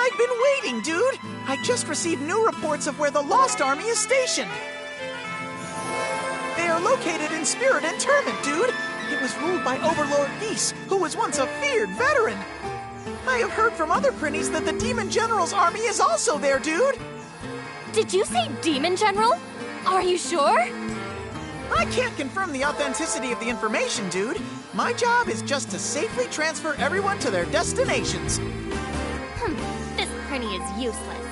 I've been waiting, dude! I just received new reports of where the Lost Army is stationed. They are located in Spirit Interment, dude! It was ruled by Overlord Geese, who was once a feared veteran. I have heard from other Prinnies that the Demon General's army is also there, dude! Did you say Demon General? Are you sure? I can't confirm the authenticity of the information, dude. My job is just to safely transfer everyone to their destinations. This Prinnie is useless.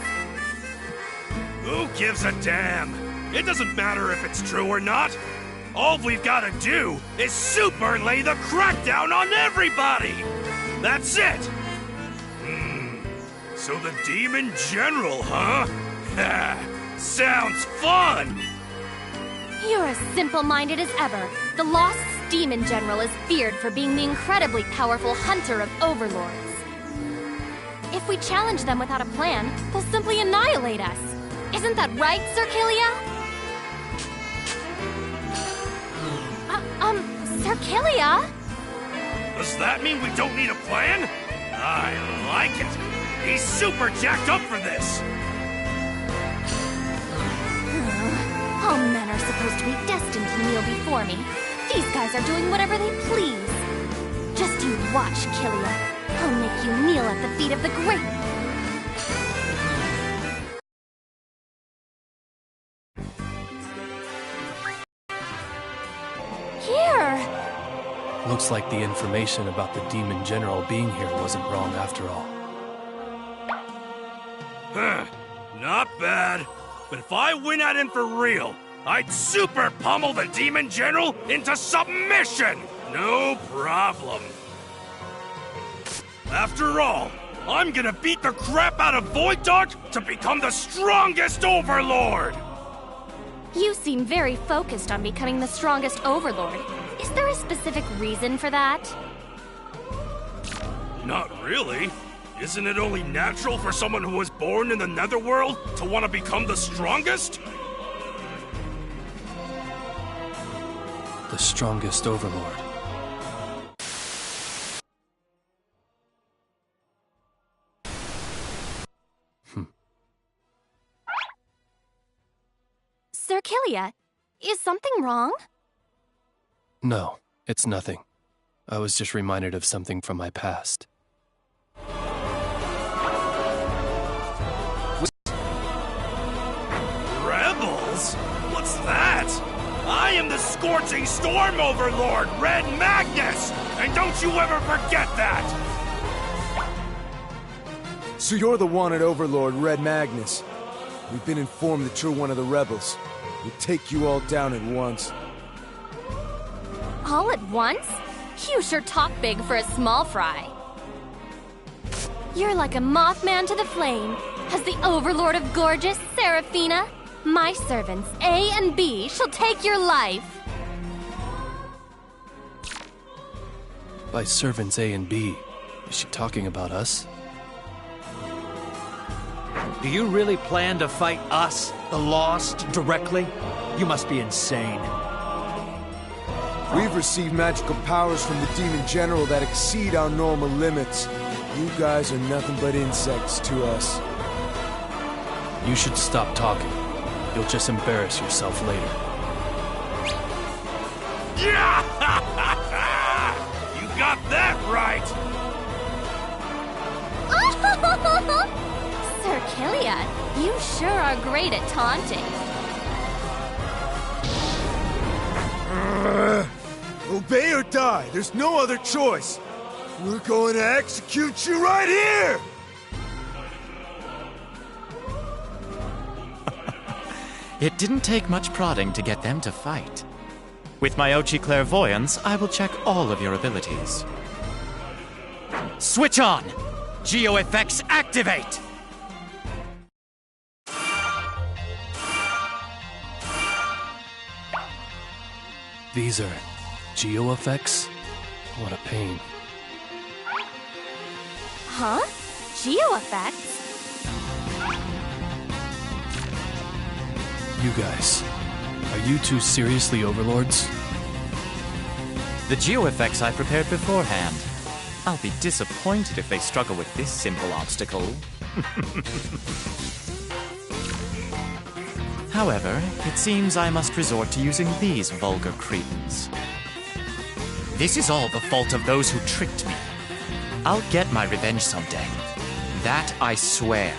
Who gives a damn? It doesn't matter if it's true or not. All we've got to do is super lay the crackdown on everybody! That's it! So the Demon General, huh? Sounds fun! You're as simple-minded as ever. The Lost's Demon General is feared for being the incredibly powerful hunter of overlords. If we challenge them without a plan, they'll simply annihilate us. Isn't that right, Serkilia? Serkilia? Does that mean we don't need a plan? I like it. He's super jacked up for this. All men are supposed to be destined to kneel before me. These guys are doing whatever they please. Just you watch, Kilia. I'll make you kneel at the feet of the great... Here! Looks like the information about the Demon General being here wasn't wrong after all. Huh. Not bad. But if I went at him for real, I'd super pummel the Demon General into submission! No problem. After all, I'm gonna beat the crap out of Void Dart to become the strongest Overlord! You seem very focused on becoming the strongest Overlord. Is there a specific reason for that? Not really. Isn't it only natural for someone who was born in the Netherworld to want to become the strongest? The strongest Overlord. Serkilia, is something wrong? No, it's nothing. I was just reminded of something from my past. Rebels? What's that? I am the Scorching Storm Overlord, Red Magnus! And don't you ever forget that! So you're the wanted Overlord, Red Magnus. We've been informed that you're one of the rebels. We'll take you all down at once. All at once? You sure talk big for a small fry. You're like a Mothman to the flame. As the Overlord of Gorgeous, Seraphina, my servants, A and B, shall take your life. By servants A and B, is she talking about us? Do you really plan to fight us, the Lost, directly? You must be insane. We've received magical powers from the Demon General that exceed our normal limits. You guys are nothing but insects to us. You should stop talking. You'll just embarrass yourself later. You got that right! Serkilia, you sure are great at taunting. Obey or die. There's no other choice. We're going to execute you right here! It didn't take much prodding to get them to fight. With my Ochi clairvoyance, I will check all of your abilities. Switch on! GeoFX activate! These are geo effects? What a pain. Huh? Geo effects? You guys, are you two seriously overlords? The GeoFX I prepared beforehand. I'll be disappointed if they struggle with this simple obstacle. However, it seems I must resort to using these vulgar cretins. This is all the fault of those who tricked me. I'll get my revenge someday. That I swear.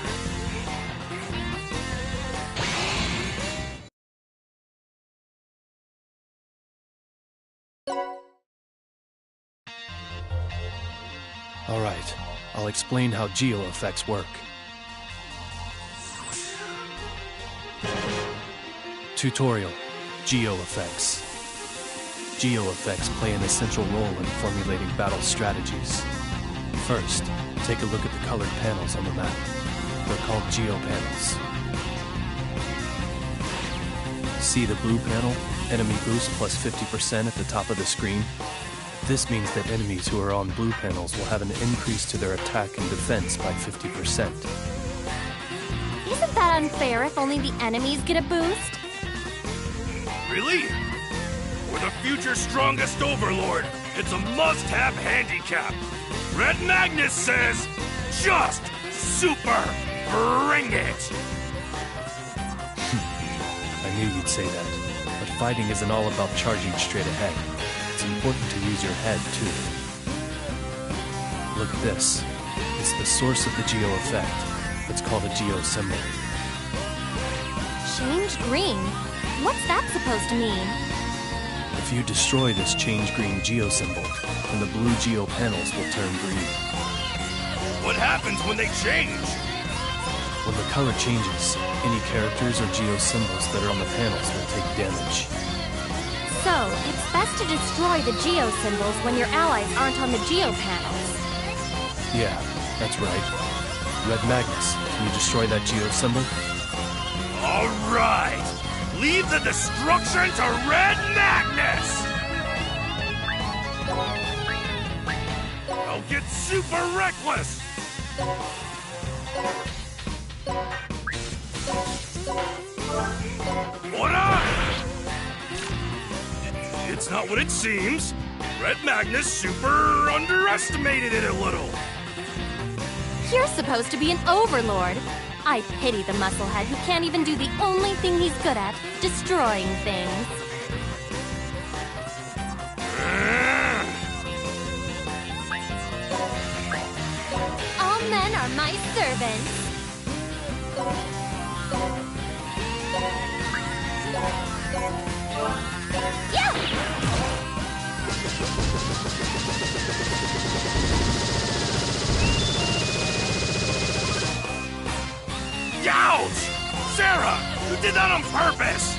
Alright, I'll explain how geo effects work. Tutorial: Geo effects. Geo effects play an essential role in formulating battle strategies. First, take a look at the colored panels on the map. They're called geo panels. See the blue panel? Enemy boost plus 50% at the top of the screen? This means that enemies who are on blue panels will have an increase to their attack and defense by 50%. Isn't that unfair if only the enemies get a boost? Really? For the future strongest overlord, it's a must-have handicap. Red Magnus says, just super bring it! I knew you'd say that, but fighting isn't all about charging straight ahead. It's important to use your head, too. Look at this. It's the source of the geo effect. It's called a geo symbol. Change green? What's that supposed to mean? If you destroy this change green geo symbol, then the blue geo panels will turn green. What happens when they change? When the color changes, any characters or geo symbols that are on the panels will take damage. So, it's best to destroy the geo symbols when your allies aren't on the geo panels. Yeah, that's right. Red Magnus, can you destroy that geo symbol? All right! Leave the destruction to Red Magnus! I'll get super reckless! What up? It's not what it seems. Red Magnus super underestimated it a little. You're supposed to be an overlord. I pity the musclehead who can't even do the only thing he's good at, destroying things. All men are my servants. Yeah! Ouch! Sarah, you did that on purpose!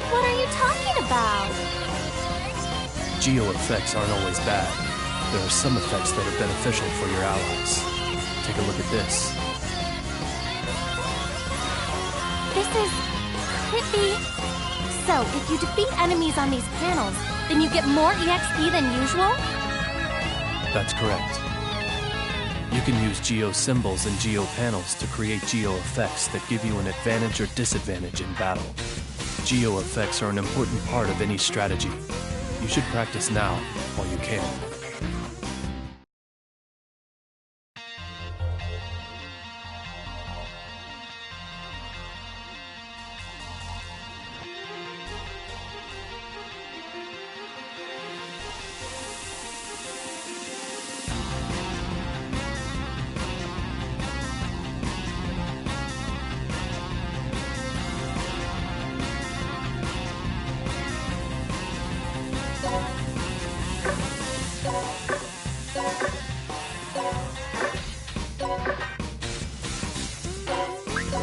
What are you talking about? Geo effects aren't always bad. There are some effects that are beneficial for your allies. Take a look at this. This is creepy. So, if you defeat enemies on these panels, then you get more EXP than usual? That's correct. You can use geo symbols and geo panels to create geo effects that give you an advantage or disadvantage in battle. Geo effects are an important part of any strategy. You should practice now while you can.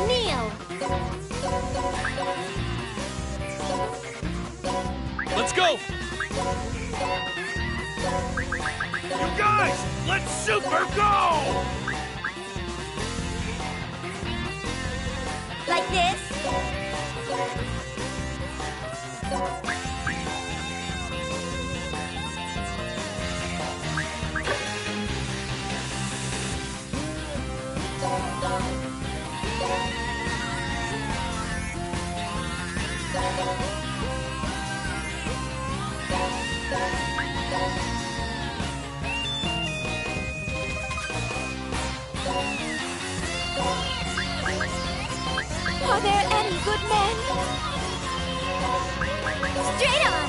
Kneel! Let's go! You guys, let's super go! Like this? there any good men? Straight on!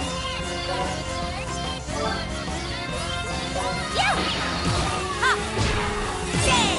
Yeah! Up! Yay!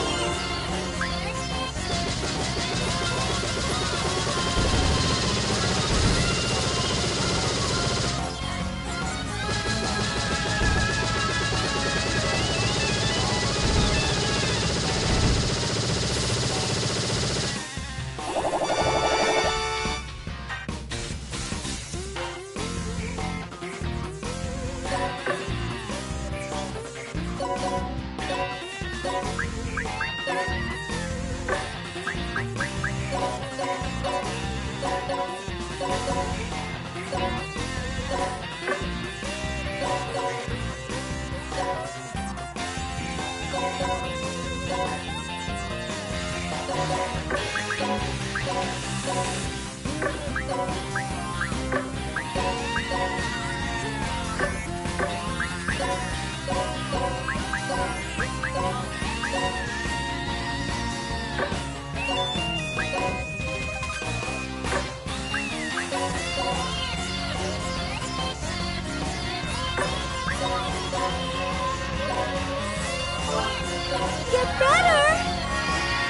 Get better!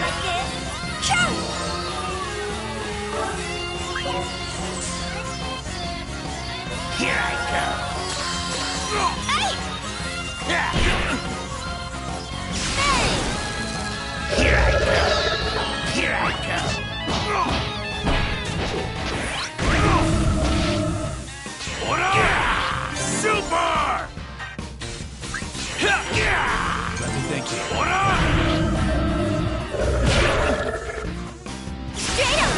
Like this. Chow! Here I go. Hey! Here I go. Here I go. What up? Super! Let me thank you. What up? Straight on!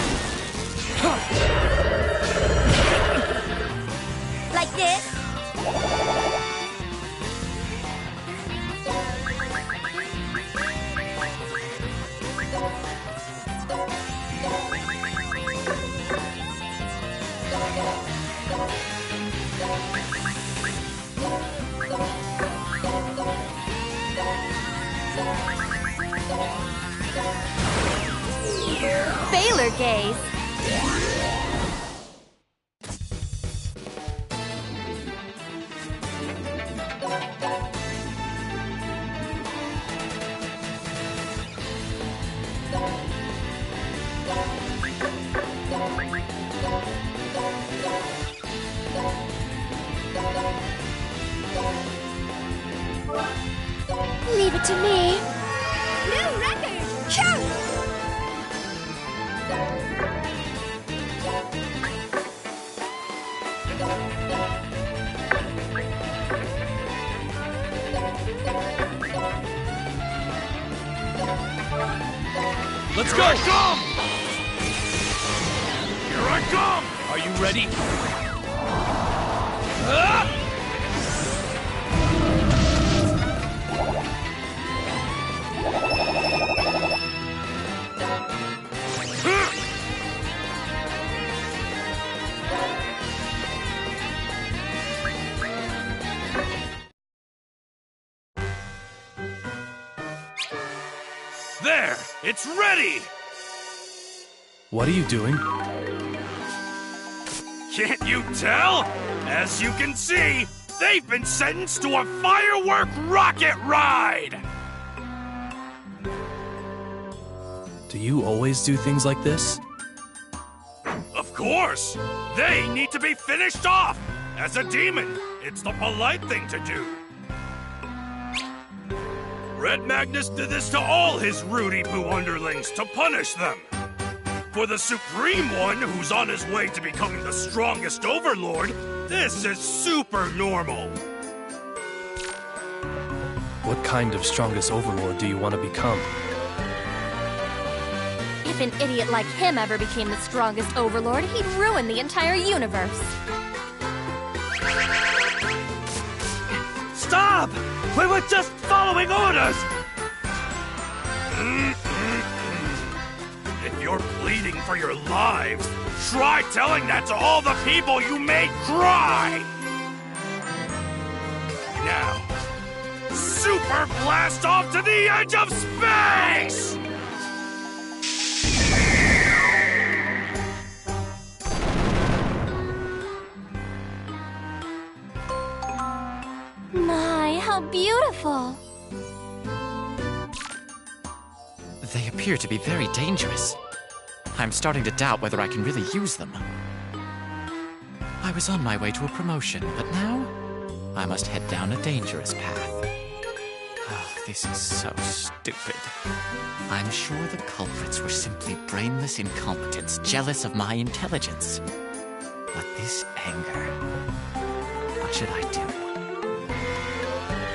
Like this. Baylor gaze. Leave it to me. New record! Chow! Let's Here go! I come! Here I come! Are you ready? There! It's ready! What are you doing? Can't you tell? As you can see, they've been sentenced to a firework rocket ride! Do you always do things like this? Of course! They need to be finished off! As a demon, it's the polite thing to do. Red Magnus did this to all his Rudy Poo underlings to punish them. For the Supreme One, who's on his way to becoming the strongest Overlord, this is super normal. What kind of strongest overlord do you want to become? If an idiot like him ever became the strongest overlord, he'd ruin the entire universe. Stop! We were just following orders! If you're pleading for your lives, try telling that to all the people you made cry! Now, super blast off to the edge of space! How beautiful! They appear to be very dangerous. I'm starting to doubt whether I can really use them. I was on my way to a promotion, but now I must head down a dangerous path. Oh, this is so stupid. I'm sure the culprits were simply brainless incompetents jealous of my intelligence. But this anger... What should I do?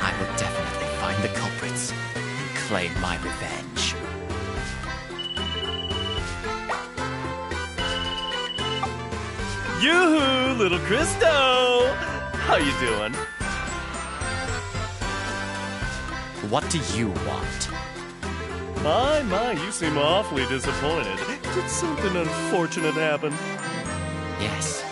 I will definitely find the culprits and claim my revenge. Yoo-hoo, little Christo! How you doing? What do you want? My, you seem awfully disappointed. Did something unfortunate happen? Yes,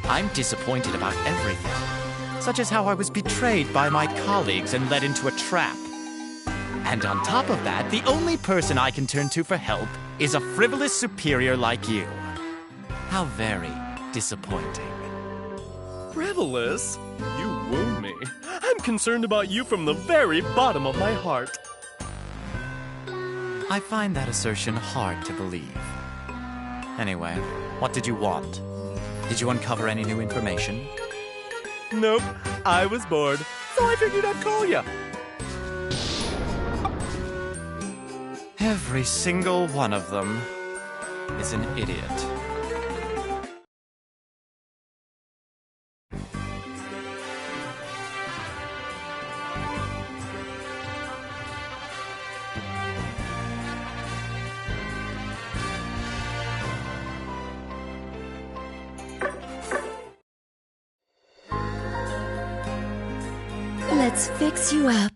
I'm disappointed about everything, such as how I was betrayed by my colleagues and led into a trap. And on top of that, the only person I can turn to for help is a frivolous superior like you. How very disappointing. Frivolous? You wound me. I'm concerned about you from the very bottom of my heart. I find that assertion hard to believe. Anyway, what did you want? Did you uncover any new information? Nope, I was bored, so I figured I'd call you. Every single one of them is an idiot. Let's fix you up.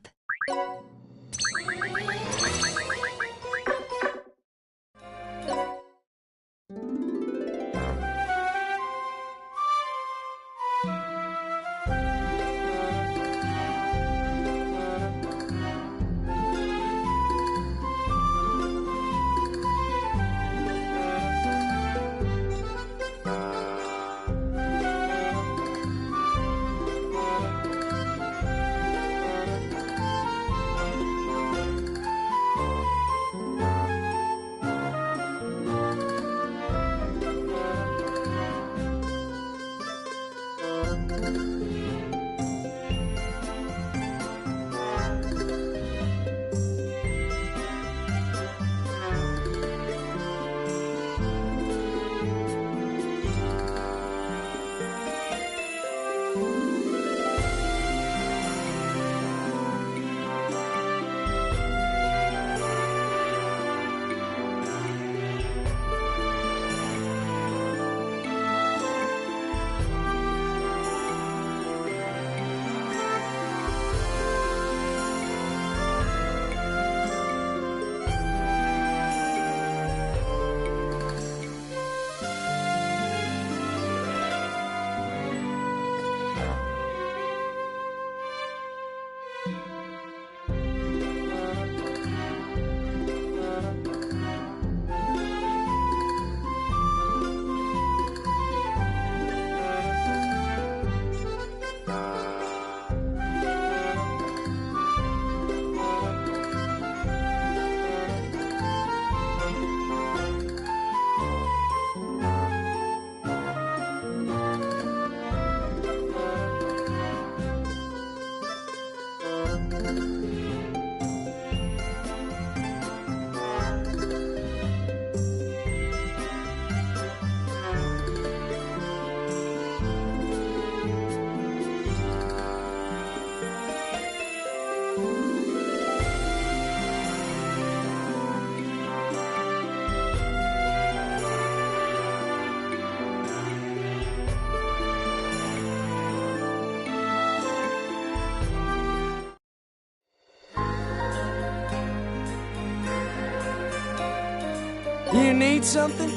You need something?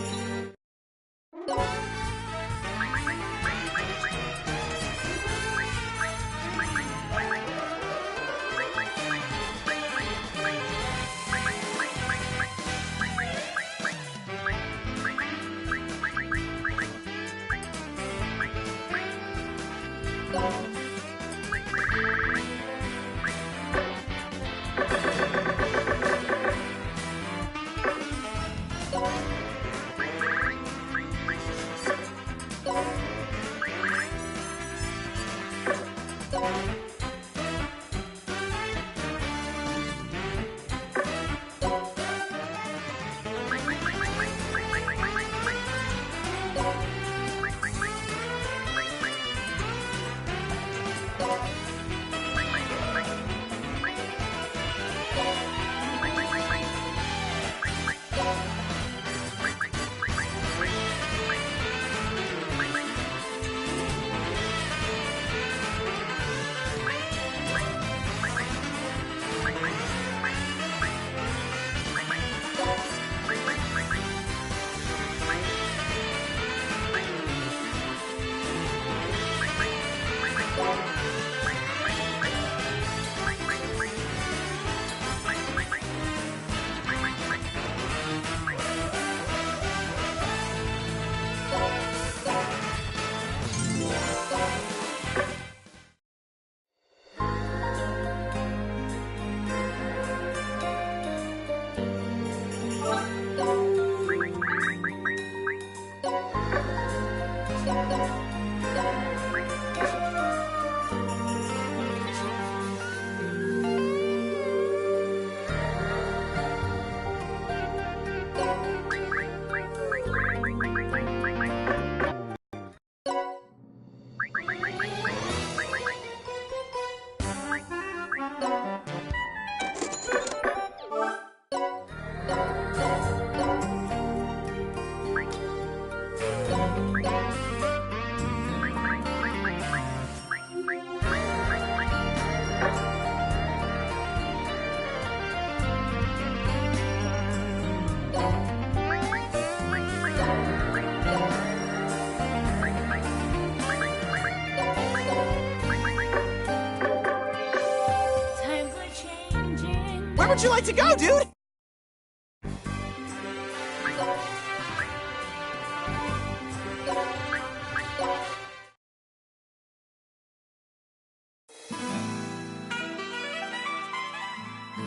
Where would you like to go, dude?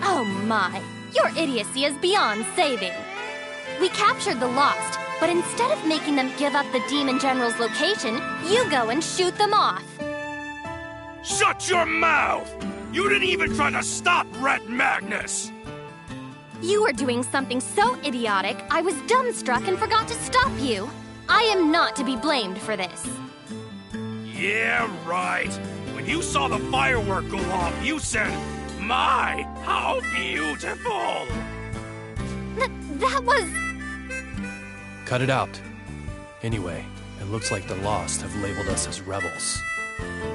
Oh my, your idiocy is beyond saving. We captured the Lost, but instead of making them give up the Demon General's location, you go and shoot them off. Shut your mouth! You didn't even try to stop Red Magnus! You were doing something so idiotic, I was dumbstruck and forgot to stop you. I am not to be blamed for this. Yeah, right. When you saw the firework go off, you said, "My, how beautiful!" That was... Cut it out. Anyway, it looks like the Lost have labeled us as rebels.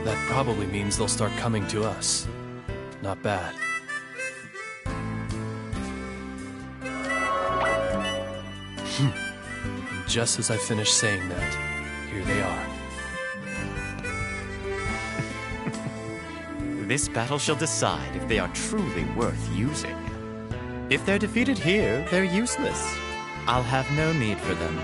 That probably means they'll start coming to us. Not bad. And just as I finished saying that, here they are. This battle shall decide if they are truly worth using. If they're defeated here, they're useless. I'll have no need for them.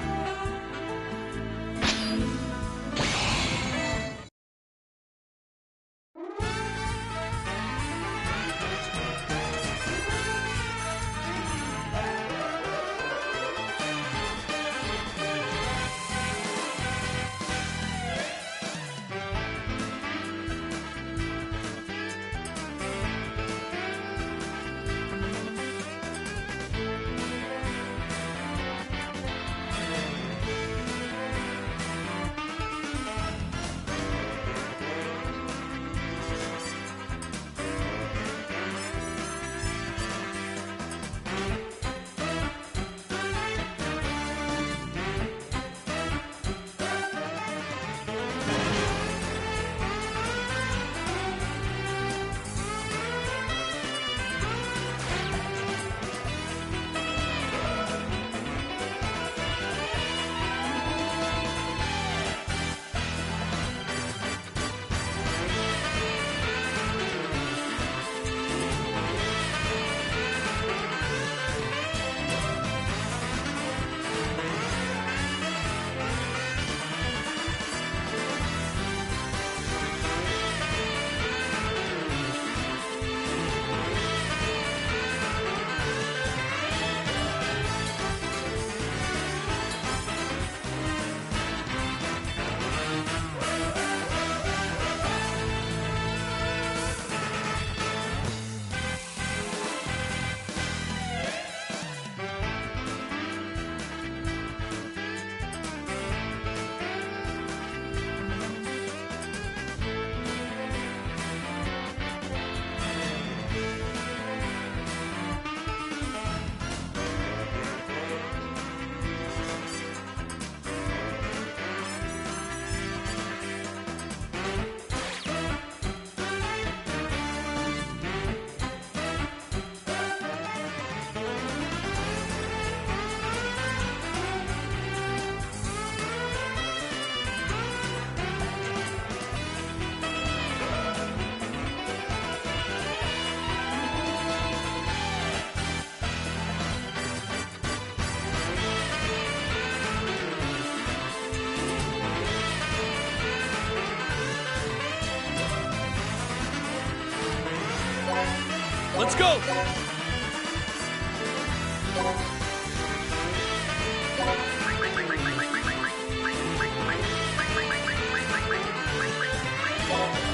Let's go!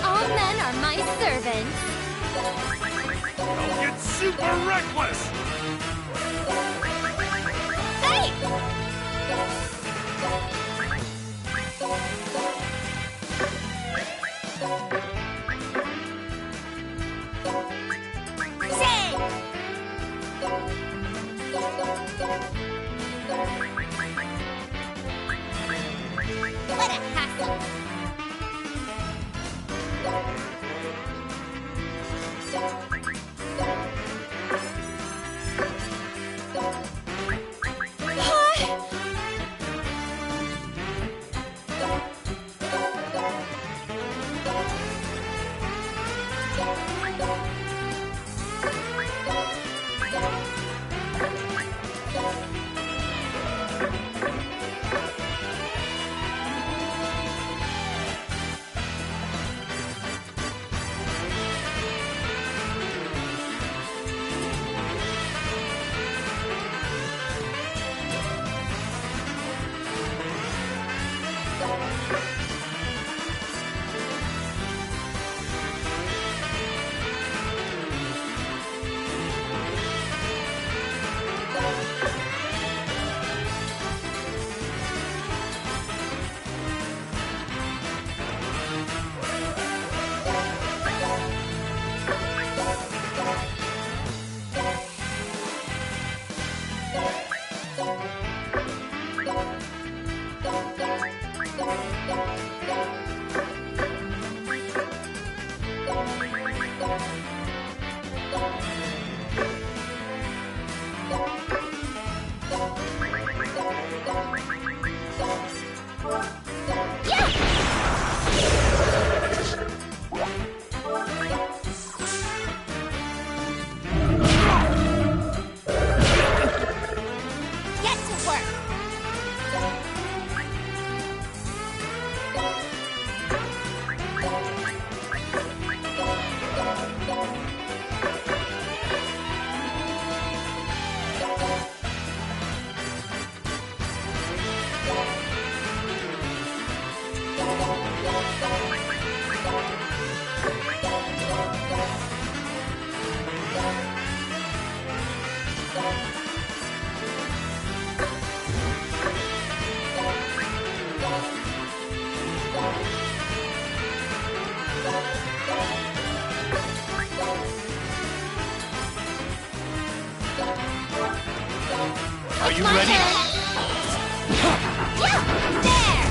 All men are my servants. Don't get super reckless! Hey! What a hassle! Are you my ready? turn. Yeah, there!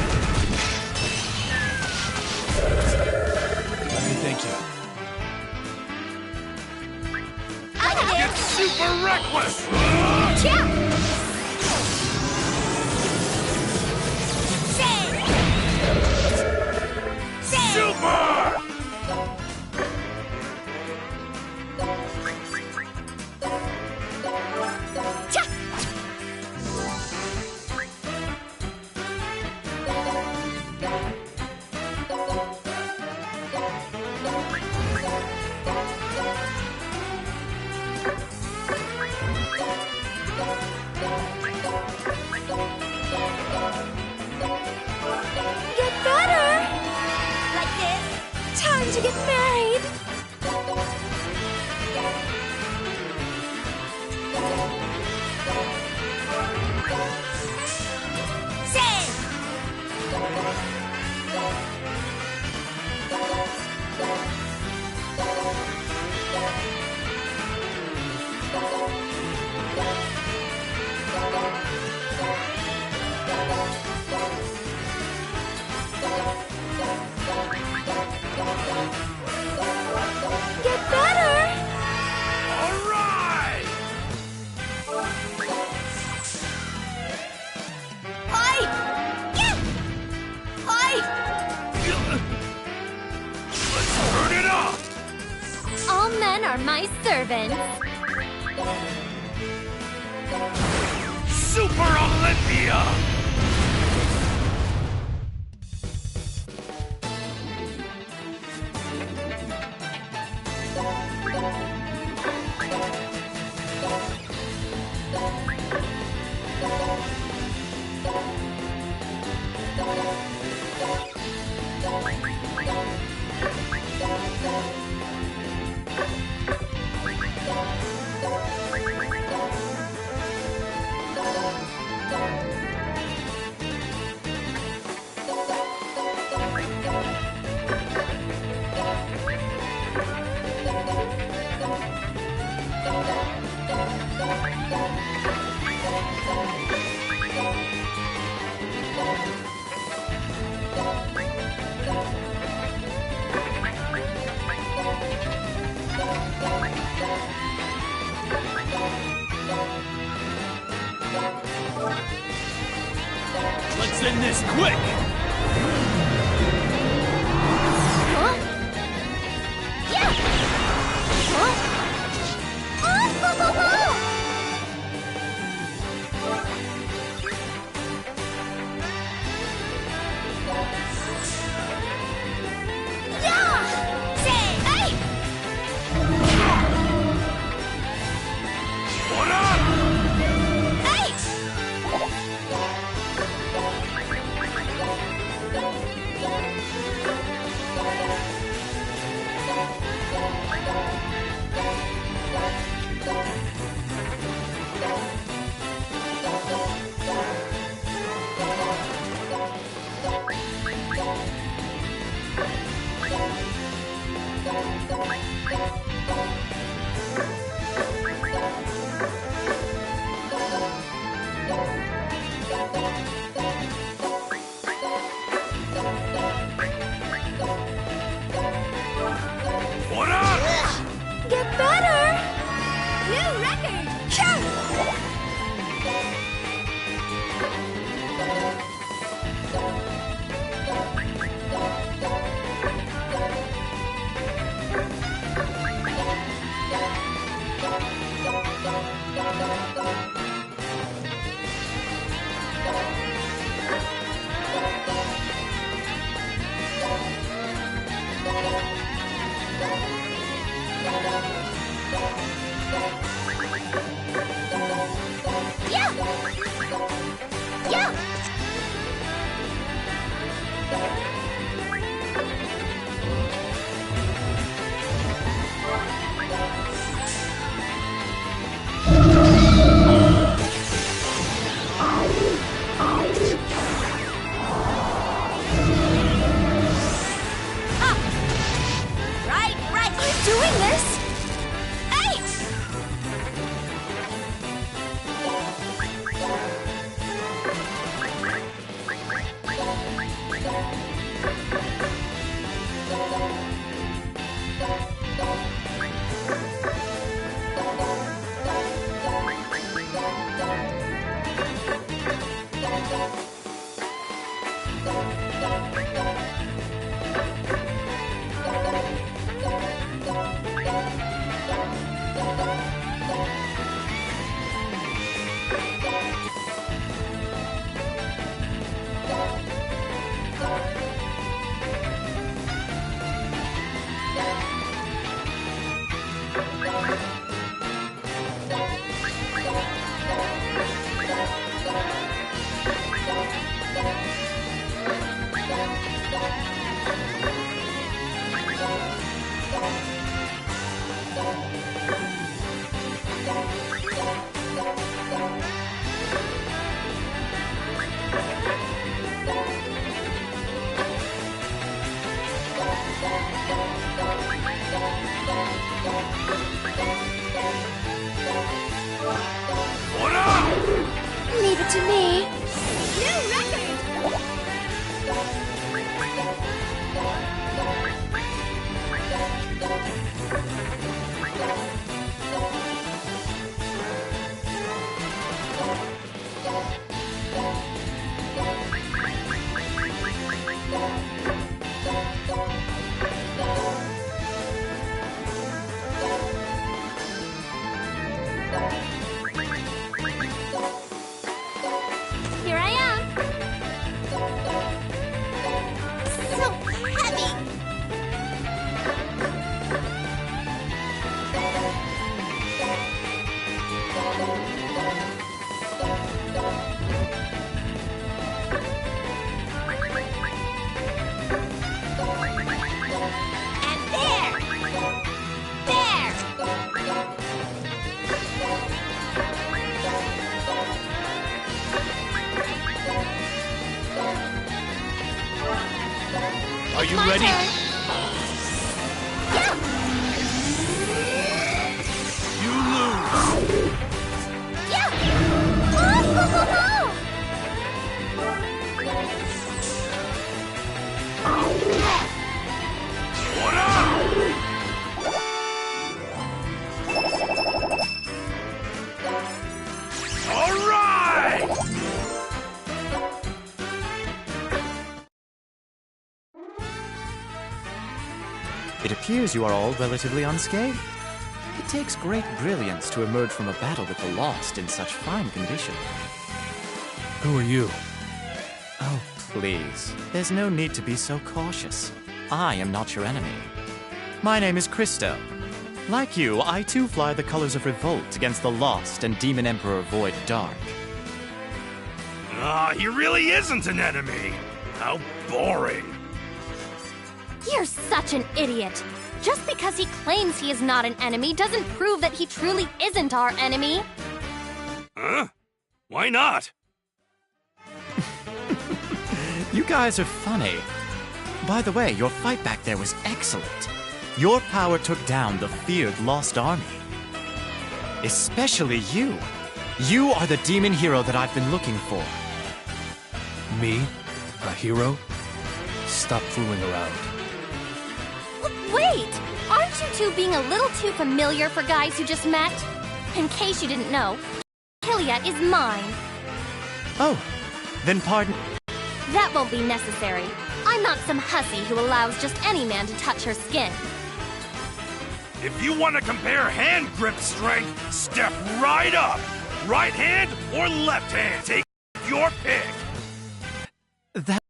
Thank you. I got Get it! super reckless! Yeah! Save! Save! Super! Cha! Get better! Like this? Time to get married! Save! Get better! All right! Oi! Yeah! Oi! Let's turn it up! All men are my servants. Super Olympia! Let's end this quick! Huh? Yeah! Huh? Oh, ho, ho, ho! Yeah! Say, hey! What up? Hey! What up? Get better! New record! Cha! to me. New record! Here I am. So heavy! And there! There! Are you My ready? turn. You lose. Yeah! Oh! What up? All right! It appears you are all relatively unscathed. It takes great brilliance to emerge from a battle with the Lost in such fine condition. Who are you? Oh, please. There's no need to be so cautious. I am not your enemy. My name is Christo. Like you, I too fly the colors of revolt against the Lost and Demon Emperor Void Dark. He really isn't an enemy. How boring. You're such an idiot. Just because he claims he is not an enemy doesn't prove that he truly isn't our enemy. Huh? Why not? You guys are funny. By the way, your fight back there was excellent. Your power took down the feared Lost Army. Especially you. You are the demon hero that I've been looking for. Me? A hero? Stop fooling around. Wait! Aren't you two being a little too familiar for guys who just met? In case you didn't know, Hylia is mine. Oh, then pardon. That won't be necessary. I'm not some hussy who allows just any man to touch her skin. If you want to compare hand grip strength, step right up. Right hand or left hand? Take your pick. That